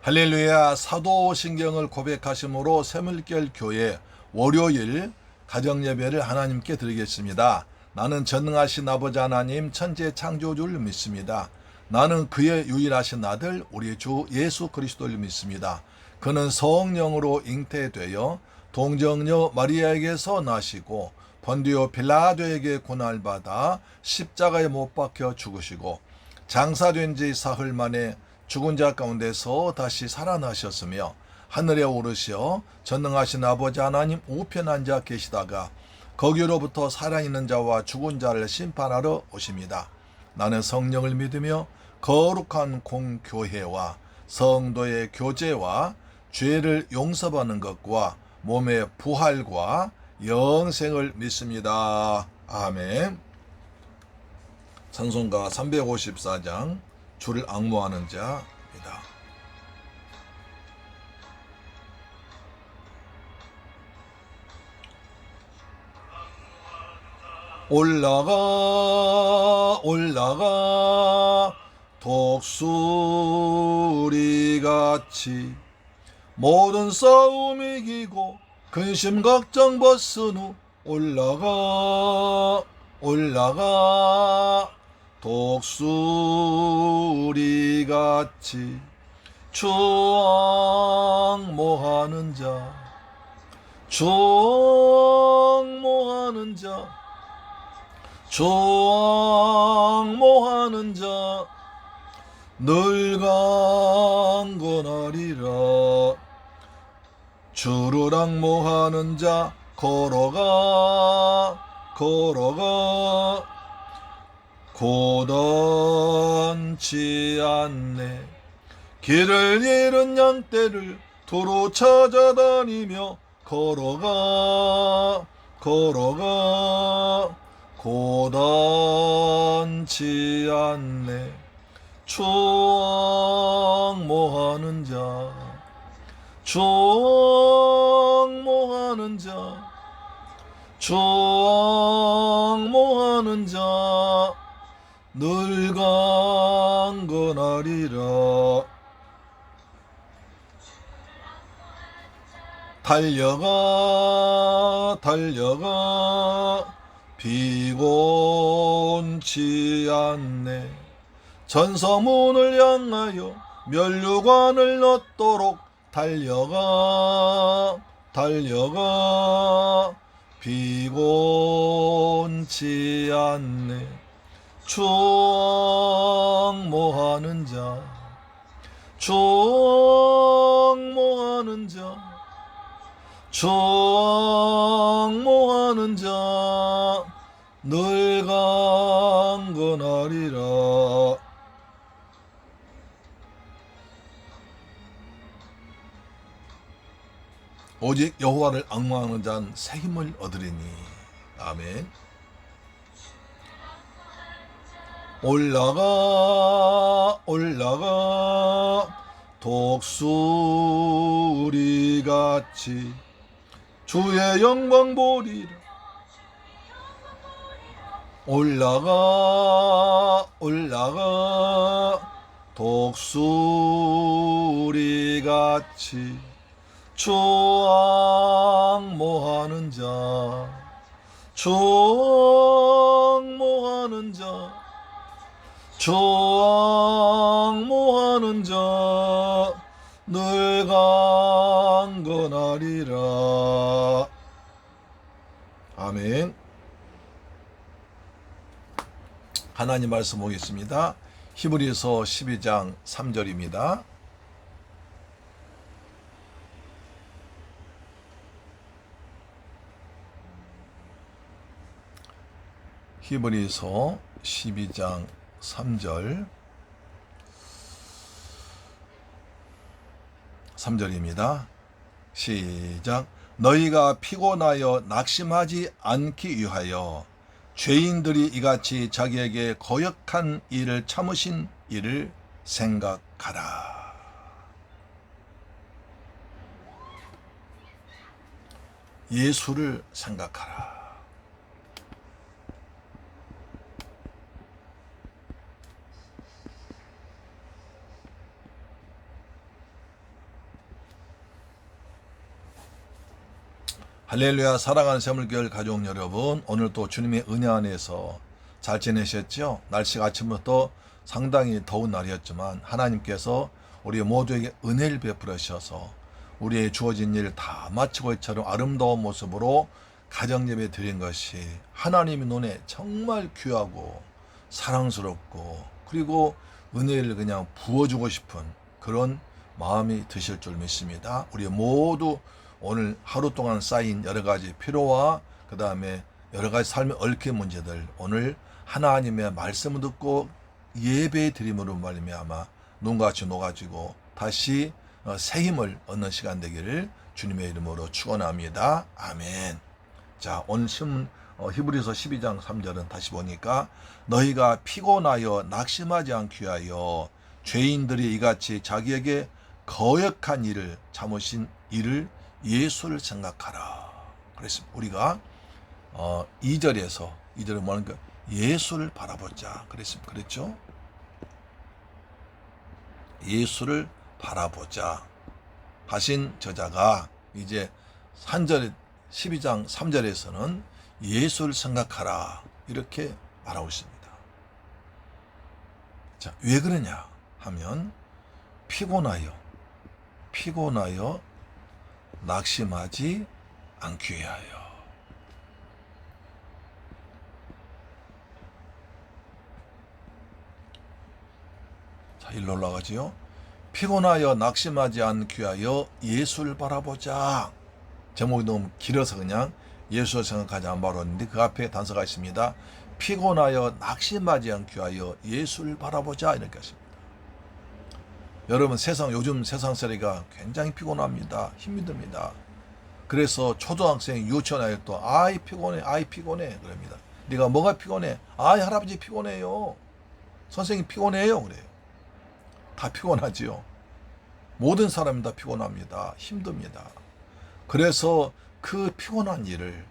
할렐루야. 사도신경을 고백하심으로 새물결 교회 월요일 가정예배를 하나님께 드리겠습니다. 나는 전능하신 아버지 하나님 천지의 창조주를 믿습니다. 나는 그의 유일하신 아들 우리 주 예수 그리스도를 믿습니다. 그는 성령으로 잉태되어 동정녀 마리아에게서 나시고 본디오 빌라도에게 고난받아 십자가에 못 박혀 죽으시고 장사된 지 사흘 만에 죽은 자 가운데서 다시 살아나셨으며 하늘에 오르시어 전능하신 아버지 하나님 우편 앉아 계시다가 거기로부터 살아있는 자와 죽은 자를 심판하러 오십니다. 나는 성령을 믿으며 거룩한 공교회와 성도의 교제와 죄를 용서받는 것과 몸의 부활과 영생을 믿습니다. 아멘. 찬송가 354장 주를 앙모하는 자입니다. 올라가 올라가 독수리같이 모든 싸움 이기고 근심 걱정 벗은 후 올라가 올라가 독수리같이 추앙모하는 자 추앙모하는 자 추앙모하는 자 늘 강건하리라. 주를 앙모하는 자 걸어가 걸어가 고단치 않네. 길을 잃은 양떼를 두루 찾아다니며 걸어가 걸어가 고단치 않네. 추앙모하는 자 추앙모하는 자 추앙모하는 자 늘 강건하리라. 달려가 달려가 피곤치 않네. 전서문을 향하여 면류관을 얻도록 달려가 달려가 피곤치 않네. 추앙모하는 자 추앙모하는 자 추앙모하는 자 늘 강건하리라. 오직 여호와를 앙모하는 자는 새 힘을 얻으리니. 아멘. 올라가 올라가 독수리같이 주의 영광 보리라. 올라가 올라가 독수리같이 추앙모하는 자 추앙모하는 자 추앙모하는 자 늘 강건하리라. 아멘. 하나님 말씀 보겠습니다. 히브리서 12장 3절입니다. 히브리서 12장 3절 3절입니다. 시작. 너희가 피곤하여 낙심하지 않기 위하여 죄인들이 이같이 자기에게 거역한 일을 참으신 일을 생각하라. 예수를 생각하라. 할렐루야. 사랑하는 새물교회 가족 여러분, 오늘 또 주님의 은혜 안에서 잘 지내셨죠? 날씨가 아침부터 상당히 더운 날이었지만 하나님께서 우리 모두에게 은혜를 베풀으셔서 우리의 주어진 일 다 마치고 이처럼 아름다운 모습으로 가정예배 드린 것이 하나님의 눈에 정말 귀하고 사랑스럽고 그리고 은혜를 그냥 부어주고 싶은 그런 마음이 드실 줄 믿습니다. 우리 모두 오늘 하루 동안 쌓인 여러 가지 피로와 그 다음에 여러 가지 삶의 얽힌 문제들 오늘 하나님의 말씀을 듣고 예배 드림으로 말미암아 눈같이 녹아지고 다시 새 힘을 얻는 시간 되기를 주님의 이름으로 축원합니다. 아멘. 자, 오늘 신문 히브리서 12장 3절은 다시 보니까 너희가 피곤하여 낙심하지 않기 위하여 죄인들이 이같이 자기에게 거역한 일을 참으신 이를 예수를 생각하라. 그래서 우리가 2절에 뭐하는가? 예수를 바라보자. 그랬죠? 예수를 바라보자 하신 저자가 이제 12장 3절에서는 예수를 생각하라 이렇게 말하고 있습니다. 자, 왜 그러냐 하면 피곤하여 낙심하지 않기 위하여. 자, 일로 올라가지요. 피곤하여 낙심하지 않기 위하여 예수를 바라보자. 제목이 너무 길어서 그냥 예수를 생각하지 않은 바로 있는데 그 앞에 단서가 있습니다. 피곤하여 낙심하지 않기 위하여 예수를 바라보자 이렇게 했습니다. 여러분 요즘 세상 살이가 굉장히 피곤합니다. 힘이 듭니다. 그래서 초등학생 유치원 아이도 아이 피곤해 그럽니다. 네가 뭐가 피곤해? 아이 할아버지 피곤해요. 선생님 피곤해요 그래요. 다 피곤하지요. 모든 사람이 다 피곤합니다. 힘듭니다. 그래서 그 피곤한 일을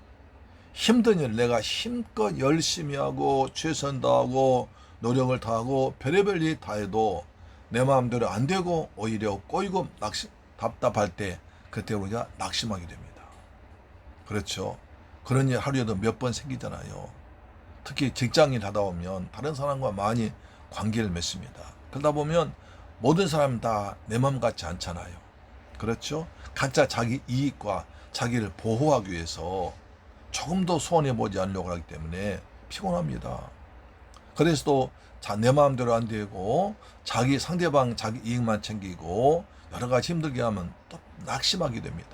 힘든 일 내가 힘껏 열심히 하고 최선 다하고 노력을 다하고 별의별 일 다 해도 내 마음대로 안 되고 오히려 꼬이고 답답할 때 그때 우리가 낙심하게 됩니다. 그렇죠. 그런 일 하루에도 몇 번 생기잖아요. 특히 직장일 하다 보면 다른 사람과 많이 관계를 맺습니다. 그러다 보면 모든 사람 다 내 마음 같지 않잖아요. 그렇죠. 각자 자기 이익과 자기를 보호하기 위해서 조금 더 손해보지 않으려고 하기 때문에 피곤합니다. 그래서 또 내 마음대로 안 되고 상대방 자기 이익만 챙기고 여러 가지 힘들게 하면 또 낙심하게 됩니다.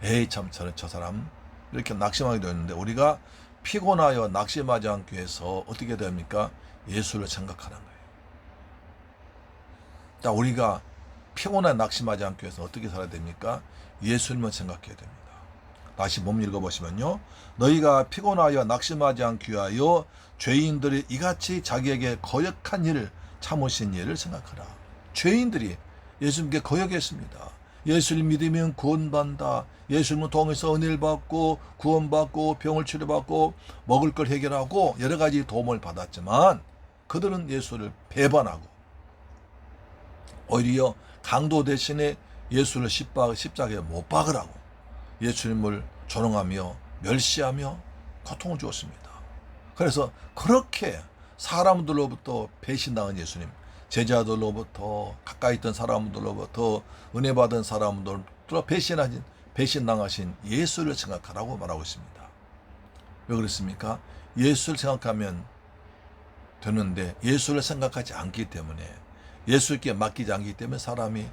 에이 참 저 사람 이렇게 낙심하게 되는데 우리가 피곤하여 낙심하지 않기 위해서 어떻게 됩니까? 예수를 생각하는 거예요. 자, 우리가 피곤하여 낙심하지 않기 위해서 어떻게 살아야 됩니까? 예수님을 생각해야 됩니다. 다시 몸 읽어보시면요. 너희가 피곤하여 낙심하지 않기 위하여 죄인들이 이같이 자기에게 거역한 일을 참으신 일을 생각하라. 죄인들이 예수님께 거역했습니다. 예수를 믿으면 구원받는다. 예수님을 통해서 은혜를 받고 구원받고 병을 치료받고 먹을 걸 해결하고 여러 가지 도움을 받았지만 그들은 예수를 배반하고 오히려 강도 대신에 예수를 십자가에 못 박으라고 예수님을 조롱하며 멸시하며 고통을 주었습니다. 그래서 그렇게 사람들로부터 배신당한 예수님, 제자들로부터 가까이 있던 사람들로부터 은혜 받은 사람들로부터 배신당하신 예수를 생각하라고 말하고 있습니다. 왜 그렇습니까? 예수를 생각하면 되는데 예수를 생각하지 않기 때문에 예수께 맡기지 않기 때문에 사람이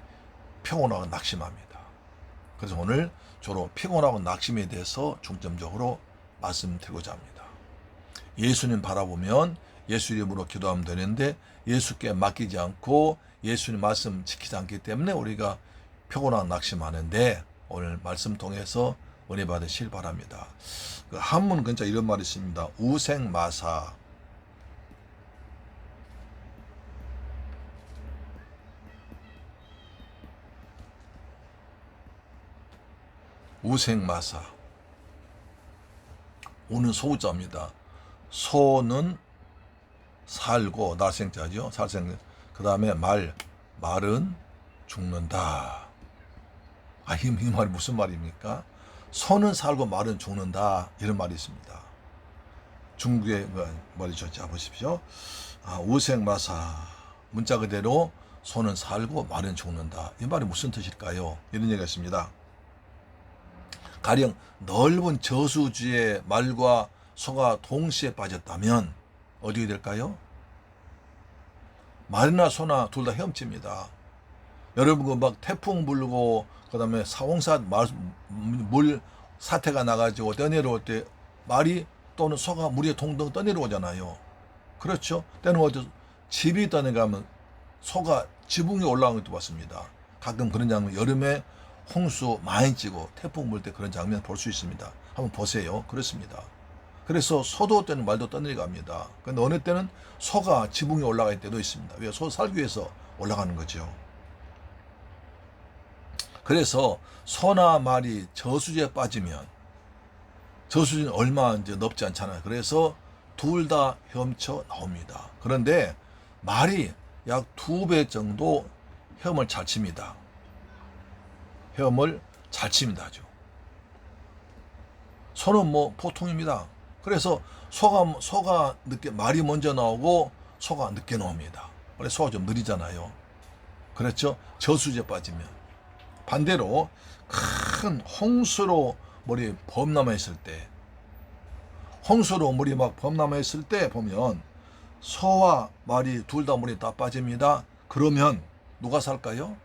피곤하고 낙심합니다. 그래서 오늘 주로 피곤하고 낙심에 대해서 중점적으로 말씀드리고자 합니다. 예수님 바라보면 예수 이름으로 기도하면 되는데 예수께 맡기지 않고 예수님 말씀 지키지 않기 때문에 우리가 피곤하고 낙심하는데 오늘 말씀 통해서 은혜 받으실 바랍니다. 그 한문 근처 이런 말이 있습니다. 우생마사. 우생마사. 우는 소자입니다. 소는 살고 날생자죠. 살생. 그 다음에 말은 죽는다. 이 말이 무슨 말입니까? 소는 살고 말은 죽는다. 이런 말이 있습니다. 중국의 말이죠. 자, 보십시오. 우생마사. 문자 그대로 소는 살고 말은 죽는다. 이 말이 무슨 뜻일까요? 이런 얘기가 있습니다. 가령 넓은 저수지에 말과 소가 동시에 빠졌다면 어떻게 될까요? 말이나 소나 둘 다 헤엄칩니다. 여러분 막 태풍 불고 그다음에 사홍사 물 사태가 나가지고 떠내려올 때 말이 또는 소가 물에 동동 떠내려오잖아요. 그렇죠? 때는 어디 집이 떠내가면 소가 지붕 위에 올라오는 것도 봤습니다. 가끔 그런 장면, 여름에 홍수 많이 찌고 태풍 불 때 그런 장면 볼 수 있습니다. 한번 보세요. 그렇습니다. 그래서 소도 때는 말도 떠내려갑니다. 그런데 어느 때는 소가 지붕에 올라갈 때도 있습니다. 왜? 소 살기 위해서 올라가는 거죠. 그래서 소나 말이 저수지에 빠지면, 저수지는 얼마 이제 넓지 않잖아요. 그래서 둘 다 헤엄쳐 나옵니다. 그런데 말이 약 2배 정도 헤엄을 잘 칩니다. 헤엄을 잘 칩니다. 아주. 소는 뭐 보통입니다. 그래서 소가 늦게, 말이 먼저 나오고 소가 늦게 나옵니다. 원래 소가 좀 느리잖아요. 그렇죠? 저수지에 빠지면. 반대로 큰 홍수로 물이 범람해 있을 때, 홍수로 물이 막 범람해 있을 때 보면 소와 말이 둘 다 물에 다 빠집니다. 그러면 누가 살까요?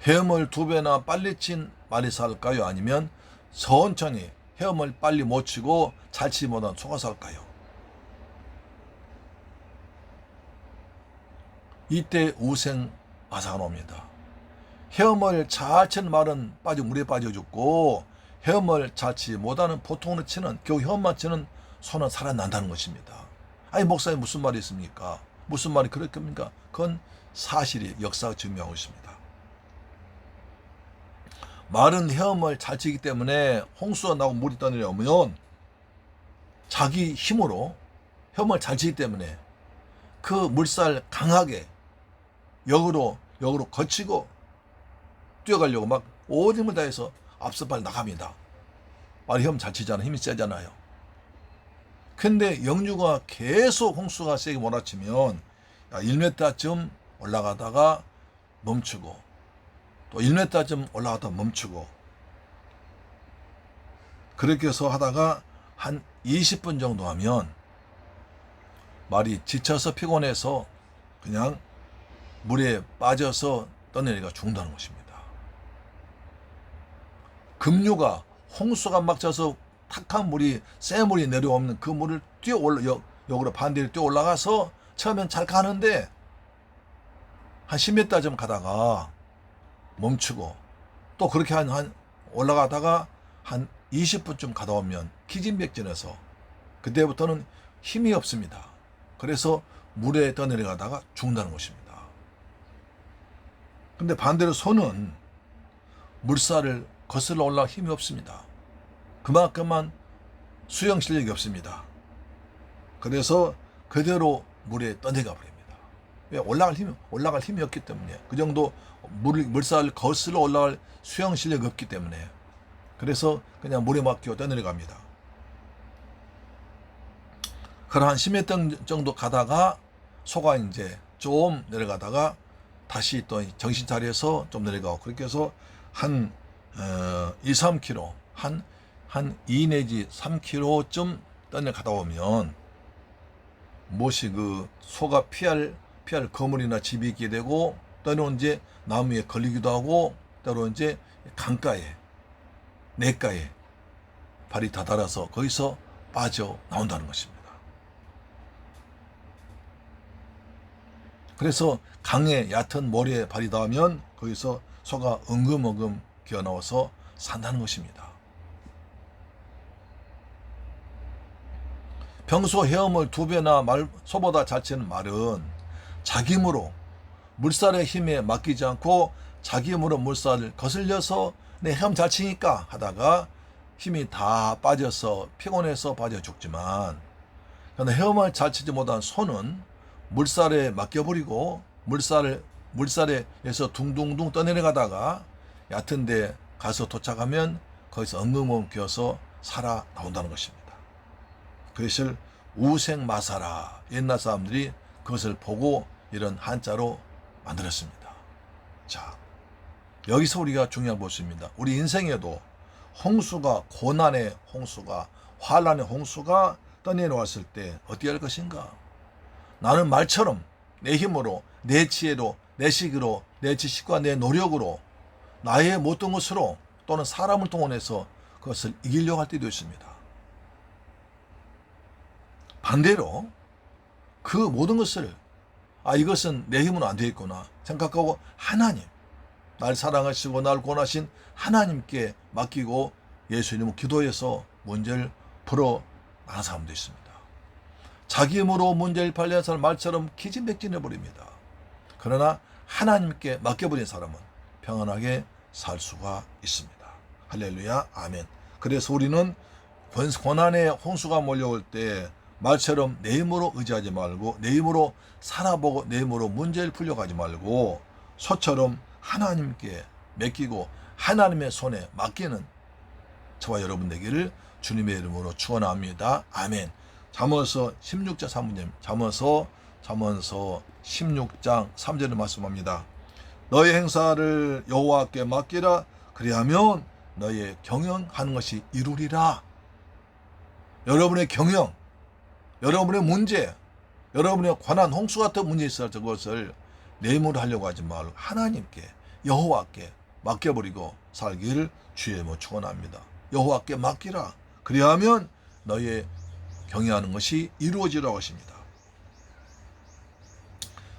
헤엄을 2배나 빨리 친 말이 살까요? 아니면 천천히 헤엄을 빨리 못 치고 잘 치지 못한 소가 살까요? 이때 우생마사가 나옵니다. 헤엄을 잘 치는 말은 물에 빠져 죽고 헤엄을 잘 치지 못하는, 보통으로 치는, 겨우 헤엄만 치는 소는 살아난다는 것입니다. 아니 목사님 무슨 말이 있습니까? 무슨 말이 그렇겠습니까? 그건 사실이, 역사가 증명하고 있습니다. 말은 헤엄을 잘 치기 때문에 홍수가 나고 물이 떠내려오면 자기 힘으로 헤엄을 잘 치기 때문에 그 물살 강하게 역으로 거치고 뛰어가려고 막 온 힘을 다해서 앞서 빨리 나갑니다. 말이 헤엄 잘 치잖아요. 힘이 세잖아요. 근데 역류가 계속 홍수가 세게 몰아치면 1m쯤 올라가다가 멈추고 또 1m쯤 올라가다가 멈추고 그렇게 해서 하다가 한 20분 정도 하면 말이 지쳐서 피곤해서 그냥 물에 빠져서 떠내려가 죽는다는 것입니다. 급류가, 홍수가 막 져서 탁한 물이, 새 물이 내려오면 그 물을 역으로 반대로 뛰어 올라가서 처음엔 잘 가는데 한 10m 좀 가다가 멈추고 또 그렇게 한 올라가다가 한 20분쯤 가다 오면 기진맥진해서 그때부터는 힘이 없습니다. 그래서 물에 떠내려가다가 죽는다는 것입니다. 근데 반대로 소는 물살을 거슬러 올라갈 힘이 없습니다. 그만큼만 수영 실력이 없습니다. 그래서 그대로 물에 떠내가 버립니다. 왜? 올라갈 힘이 없기 때문에. 그 정도 물살을 거슬러 올라갈 수영 실력이 없기 때문에. 그래서 그냥 물에 맡겨 떠내려갑니다. 그런 한 10m 정도 가다가 소가 이제 좀 내려가다가 다시 또 정신 차려서 좀 내려가고, 그렇게 해서 한 2, 3km, 한 2 내지 3km쯤 떠내려가다 오면 무엇이 그 소가 피할 거물이나 집이 있게 되고, 때로는 이제 나무에 걸리기도 하고, 때로는 이제 강가에, 냇가에 발이 다다라서 거기서 빠져 나온다는 것입니다. 그래서 강에 얕은 모래에 발이 닿으면 거기서 소가 엉금엉금 기어나와서 산다는 것입니다. 평소 헤엄을 2배나 소보다 잘 치는 말은 자기 힘으로 물살의 힘에 맡기지 않고 자기 힘으로 물살을 거슬려서 내 헤엄 잘 치니까 하다가 힘이 다 빠져서 피곤해서 빠져 죽지만, 그런데 헤엄을 잘 치지 못한 소는 물살에 맡겨버리고 물살에서 둥둥둥 떠내려가다가 얕은데 가서 도착하면 거기서 엉금엉금 기어서 살아 나온다는 것입니다. 그것을 우생마사라, 옛날 사람들이 그것을 보고 이런 한자로 만들었습니다. 자, 여기서 우리가 중요한 것입니다. 우리 인생에도 홍수가, 고난의 홍수가, 환난의 홍수가 떠내려왔을 때 어떻게 할 것인가? 나는 말처럼 내 힘으로, 내 지혜로, 내 식으로, 내 지식과 내 노력으로, 나의 못된 것으로 또는 사람을 동원해서 그것을 이기려고 할 때도 있습니다. 반대로 그 모든 것을 이것은 내 힘으로 안 되겠구나 생각하고 하나님, 날 사랑하시고 날 권하신 하나님께 맡기고 예수 이름으로 기도해서 문제를 풀어나가는 사람도 있습니다. 자기 힘으로 문제를 발견한 사람 말처럼 기진맥진해버립니다. 그러나 하나님께 맡겨버린 사람은 평안하게 살 수가 있습니다. 할렐루야, 아멘. 그래서 우리는 고난의 홍수가 몰려올 때 말처럼 내 힘으로 의지하지 말고, 내 힘으로 살아보고 내 힘으로 문제를 풀려고 하지 말고 소처럼 하나님께 맡기고 하나님의 손에 맡기는 저와 여러분 되기를 주님의 이름으로 축원합니다. 아멘. 잠언서 16장 3절, 잠언서 16장 3절을 말씀합니다. 너의 행사를 여호와께 맡기라. 그리하면 너의 경영하는 것이 이루리라. 여러분의 경영, 여러분의 문제, 여러분의 고난, 홍수 같은 문제 있어 저것을 내 힘으로 하려고 하지 말고 하나님께, 여호와께 맡겨버리고 살기를 주의 이름으로 축원합니다. 여호와께 맡기라. 그리하면 너의 경영하는 것이 이루어지라고 하십니다.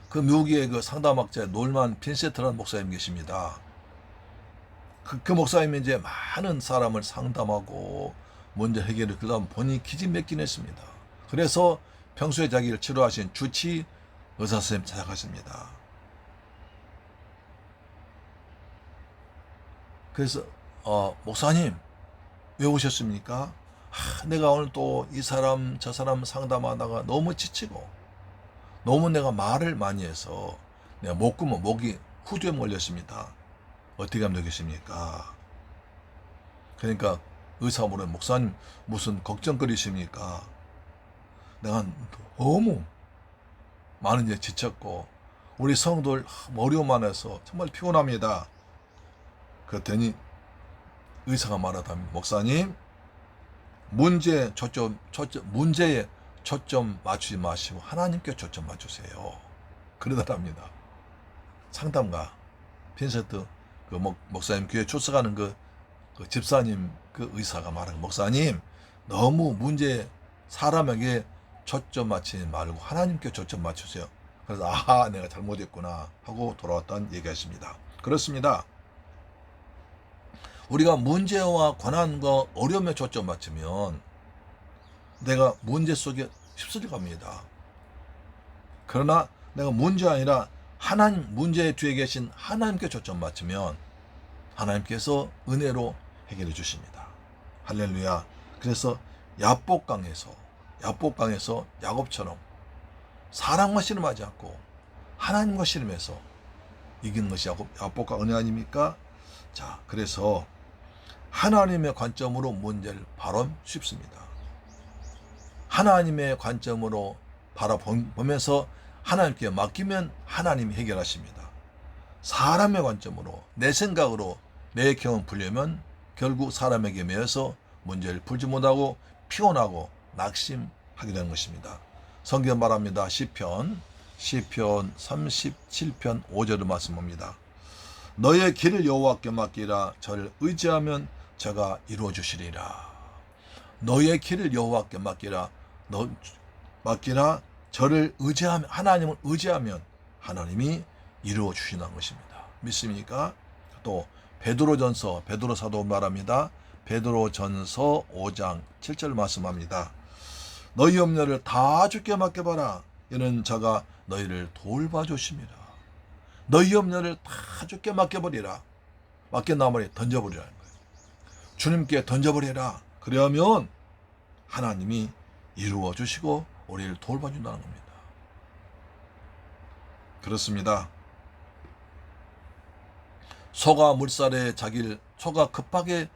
그 미국의 그 상담학자 놀만 빈세트라는 목사님 계십니다. 그 목사님이 이제 많은 사람을 상담하고 문제 해결을 그다음 본인이 기진맥진했습니다. 그래서 평소에 자기를 치료하신 주치 의사 선생님 찾아갔습니다. 그래서 목사님 왜 오셨습니까? 내가 오늘 또 이 사람 저 사람 상담하다가 너무 지치고 너무 내가 말을 많이 해서 내가 목이 후두에 몰렸습니다. 어떻게 하면 되겠습니까? 그러니까 의사가 물은 목사님 무슨 걱정거리십니까? 내가 너무 많은 일에 지쳤고 우리 성도들 어려움만 해서 정말 피곤합니다. 그랬더니 의사가 말하다면 목사님 문제에 초점 맞추지 마시고 하나님께 초점 맞추세요. 그러더랍니다. 상담가 빈세트 그 목사님 교회 출석하는 그 집사님 그 의사가 말하는 목사님 너무 문제 사람에게 초점 맞추지 말고 하나님께 초점 맞추세요. 그래서 내가 잘못했구나 하고 돌아왔다는 얘기하십니다. 그렇습니다. 우리가 문제와 고난과 어려움에 초점 맞추면 내가 문제 속에 휩쓸려 갑니다. 그러나 내가 문제 아니라 하나님, 문제의 뒤에 계신 하나님께 초점 맞추면 하나님께서 은혜로 해결해 주십니다. 할렐루야. 그래서 야복강에서 야곱처럼 사람과 씨름하지 않고 하나님과 씨름해서 이기는 것이 야복강 은혜 아닙니까? 자, 그래서 하나님의 관점으로 문제를 바라보면 쉽습니다. 하나님의 관점으로 바라보면서 하나님께 맡기면 하나님이 해결하십니다. 사람의 관점으로 내 생각으로 내 경험 풀려면 결국 사람에게 매여서 문제를 풀지 못하고 피곤하고 낙심하게 되는 것입니다. 성경 말합니다. 시편 37편 5절을 말씀합니다. 너의 길을 여호와께 맡기라. 저를 의지하면 저가 이루어 주시리라. 너의 길을 여호와께 맡기라. 저를 의지하면, 하나님을 의지하면 하나님이 이루어 주신다는 것입니다. 믿습니까? 또 베드로 사도 말합니다. 베드로전서 5장 7절 말씀합니다. 너희 염려를 다 주께 맡겨봐라. 이는 저가 너희를 돌봐주심이라. 너희 염려를 다 주께 맡겨버리라. 맡겨놔버리 던져버리라는 거예요. 주님께 던져버리라. 그러면 하나님이 이루어 주시고 우리를 돌봐준다는 겁니다. 그렇습니다. 소가 급하게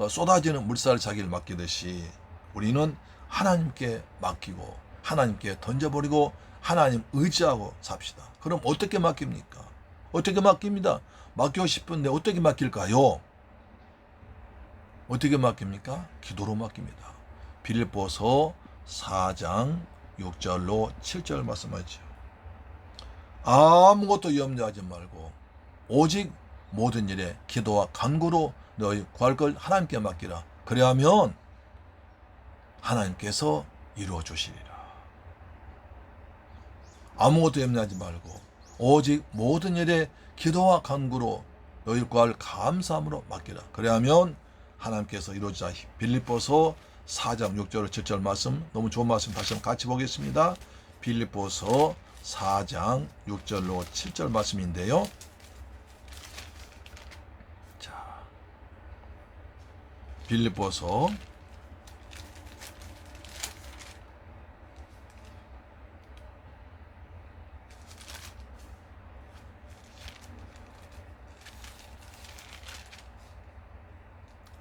쏟아지는 물살에 자기를 맡기듯이 우리는 하나님께 맡기고 하나님께 던져버리고 하나님 의지하고 삽시다. 그럼 어떻게 맡깁니까? 어떻게 맡깁니다. 맡기고 싶은데 어떻게 맡길까요? 어떻게 맡깁니까? 기도로 맡깁니다. 빌립보서 4장 6절로 7절 말씀하죠. 아무것도 염려하지 말고 오직 모든 일에 기도와 간구로 너희 구할 걸 하나님께 맡기라. 그래야면 하나님께서 이루어 주시리라. 아무것도 염려하지 말고 오직 모든 일에 기도와 간구로 너희 구할 감사함으로 맡기라. 그래야면 하나님께서 이루어지자. 빌립보서 4장 6절 7절 말씀, 너무 좋은 말씀 다시 한번 같이 보겠습니다. 빌립보서 4장 6절로 7절 말씀인데요. 자, 빌립보서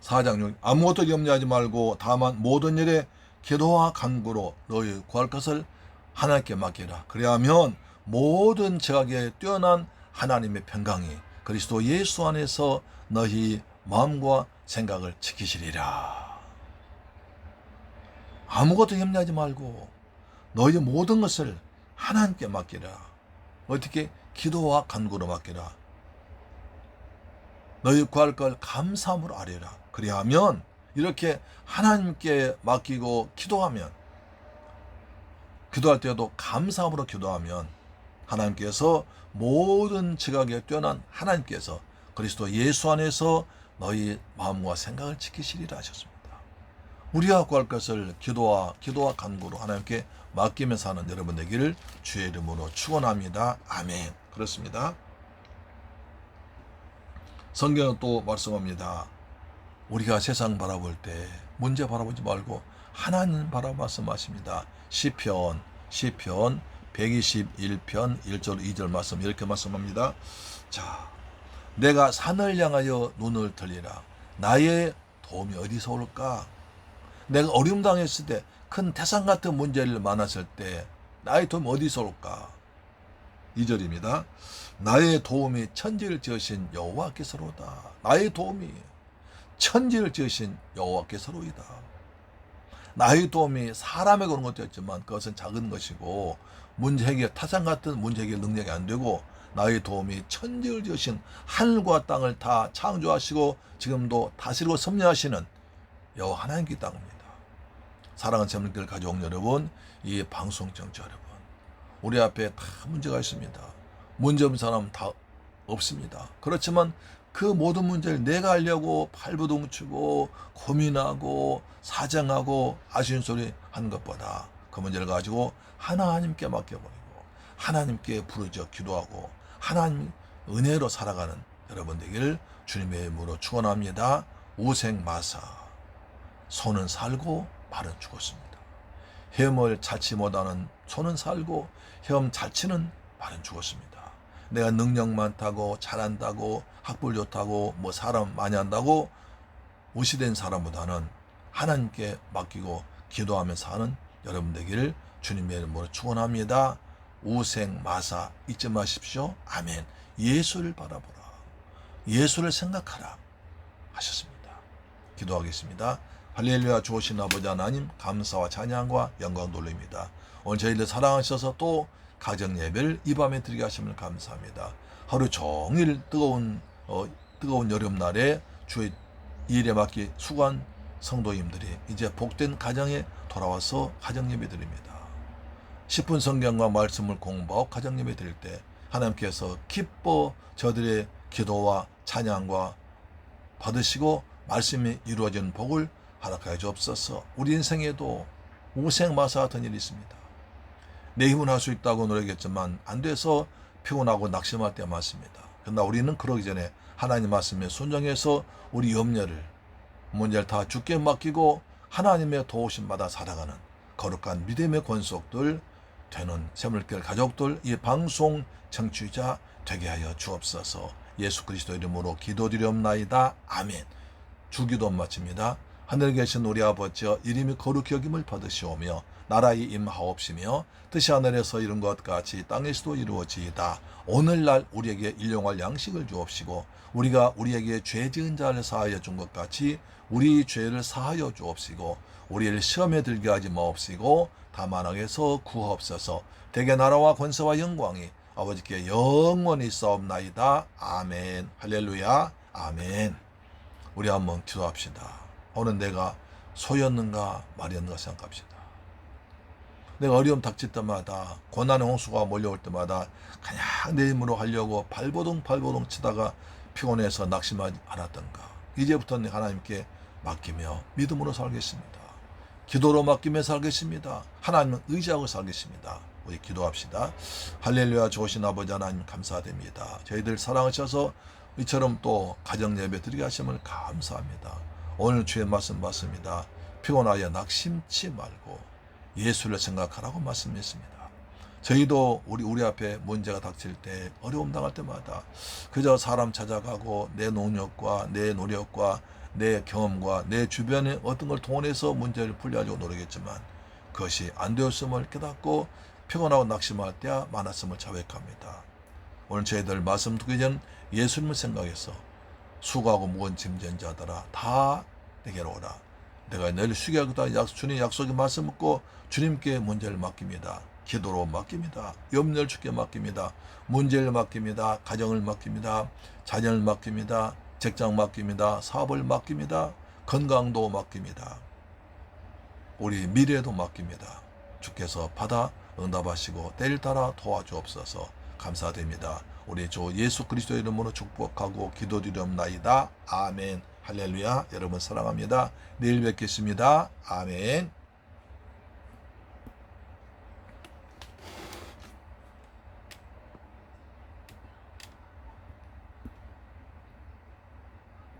4장 6 아무것도 염려하지 말고 다만 모든 일에 기도와 간구로 너희 구할 것을 하나님께 맡기라. 그래야면 모든 제각에 뛰어난 하나님의 평강이 그리스도 예수 안에서 너희 마음과 생각을 지키시리라. 아무것도 염려하지 말고 너희 모든 것을 하나님께 맡기라. 어떻게? 기도와 간구로 맡기라. 너희 구할 걸 감사함으로 아뢰라. 그리하면 이렇게 하나님께 맡기고 기도하면, 기도할 때도 감사함으로 기도하면 하나님께서 모든 지각에 뛰어난 하나님께서 그리스도 예수 안에서 너희 마음과 생각을 지키시리라 하셨습니다. 우리가 구할 것을 기도와 간구로 하나님께 맡기면서 하는 여러분 되기를 주의 이름으로 축원합니다. 아멘. 그렇습니다. 성경은 또 말씀합니다. 우리가 세상 바라볼 때 문제 바라보지 말고 하나님 바라보 말씀하십니다. 시편 121편 1절 2절 말씀 이렇게 말씀합니다. 자, 내가 산을 향하여 눈을 들리라. 나의 도움이 어디서 올까? 내가 어려움 당했을 때, 큰 태산 같은 문제를 만났을 때 나의 도움이 어디서 올까? 2절입니다. 나의 도움이 천지를 지으신 여호와께서로다. 나의 도움이 천지를 지으신 여호와께서로이다. 나의 도움이 사람에게 오는 것도 있지만 그것은 작은 것이고 문제 해결, 타산 같은 문제 해결 능력이 안 되고 나의 도움이 천지를 지으신 하늘과 땅을 다 창조하시고 지금도 다스리고 섭리하시는 여호와 하나님께 땅입니다. 사랑하는 재물들 가족 여러분, 이 방송 청취자 여러분, 우리 앞에 다 문제가 있습니다. 문제 없는 사람 다 없습니다. 그렇지만 그 모든 문제를 내가 하려고 발버둥치고 고민하고 사정하고 아쉬운 소리 하는 것보다 그 문제를 가지고 하나님께 맡겨버리고 하나님께 부르짖어 기도하고 하나님 은혜로 살아가는 여러분 되기를 주님의 이름으로 축원합니다. 우생마사, 손은 살고 발은 죽었습니다. 헤엄을 잘치 못하는 손은 살고 헤엄 잘 치는 발은 죽었습니다. 내가 능력 많다고 잘한다고 학벌 좋다고 뭐 사람 많이 한다고 무시된 사람보다는 하나님께 맡기고 기도하면서 하는 여러분 되기를 주님의 이름으로 축원합니다. 우생마사 잊지 마십시오. 아멘. 예수를 바라보라. 예수를 생각하라 하셨습니다. 기도하겠습니다. 할렐루야. 좋으신 아버지 하나님, 감사와 찬양과 영광 돌립니다. 오늘 저희를 사랑하셔서 또 가정 예배를 이 밤에 드리게 하심을 감사합니다. 하루 종일 뜨거운 여름날에 주의 일에 맡기 수고한 성도님들이 이제 복된 가정에 돌아와서 가정 예배 드립니다. 10분 성경과 말씀을 공부하고 가정 예배 드릴 때 하나님께서 기뻐 저들의 기도와 찬양과 받으시고 말씀이 이루어진 복을 허락하여 주옵소서. 우리 인생에도 우생마사 같은 일이 있습니다. 내 힘은 할 수 있다고 노력했지만 안 돼서 피곤하고 낙심할 때가 많습니다. 그러나 우리는 그러기 전에 하나님 말씀에 순종해서 우리 염려를, 문제를 다 주께 맡기고 하나님의 도우심 받아 살아가는 거룩한 믿음의 권속들 되는 새물길 가족들, 이 방송 청취자 되게 하여 주옵소서. 예수 그리스도 이름으로 기도드리옵나이다. 아멘. 주기도 마칩니다. 하늘에 계신 우리 아버지여, 이름이 거룩히 여김을 받으시오며 나라의 임하옵시며 뜻이 하늘에서 이룬 것 같이 땅에서도 이루어지이다. 오늘날 우리에게 일용할 양식을 주옵시고 우리가 우리에게 죄 지은 자를 사하여 준 것 같이 우리 죄를 사하여 주옵시고 우리를 시험에 들게 하지 마옵시고 다만 악에서 구하옵소서. 대개 나라와 권세와 영광이 아버지께 영원히 있사옵나이다. 아멘. 할렐루야. 아멘. 우리 한번 기도합시다. 오늘 내가 소였는가 말이었는가 생각합시다. 내가 어려움 닥칠 때마다, 고난의 홍수가 몰려올 때마다 그냥 내 힘으로 하려고 발버둥 치다가 피곤해서 낙심하지 않았던가. 이제부터는 하나님께 맡기며 믿음으로 살겠습니다. 기도로 맡기며 살겠습니다. 하나님은 의지하고 살겠습니다. 우리 기도합시다. 할렐루야. 좋으신 아버지 하나님 감사드립니다. 저희들 사랑하셔서 이처럼 또 가정 예배 드리게 하심을 감사합니다. 오늘 주의 말씀 받습니다. 피곤하여 낙심치 말고 예수를 생각하라고 말씀했습니다. 저희도 우리 앞에 문제가 닥칠 때, 어려움 당할 때마다 그저 사람 찾아가고 내 능력과 내 노력과 내 경험과 내 주변의 어떤 걸 동원해서 문제를 풀려하려고 노력했지만 그것이 안 되었음을 깨닫고 피곤하고 낙심할 때야 많았음을 자백합니다. 오늘 저희들 말씀 듣기 전 예수님을 생각해서 수고하고 무거운 짐진 자들아 다 내게로 오라. 내가 너희를 쉬게 하겠다. 주님 약속의 말씀 듣고 주님께 문제를 맡깁니다. 기도로 맡깁니다. 염려를 주께 맡깁니다. 문제를 맡깁니다. 가정을 맡깁니다. 자녀를 맡깁니다. 직장 맡깁니다. 사업을 맡깁니다. 건강도 맡깁니다. 우리 미래도 맡깁니다. 주께서 받아 응답하시고 때를 따라 도와주옵소서. 감사드립니다. 우리 주 예수 그리스도의 이름으로 축복하고 기도드리옵나이다. 아멘. 할렐루야. 여러분 사랑합니다. 내일 뵙겠습니다. 아멘.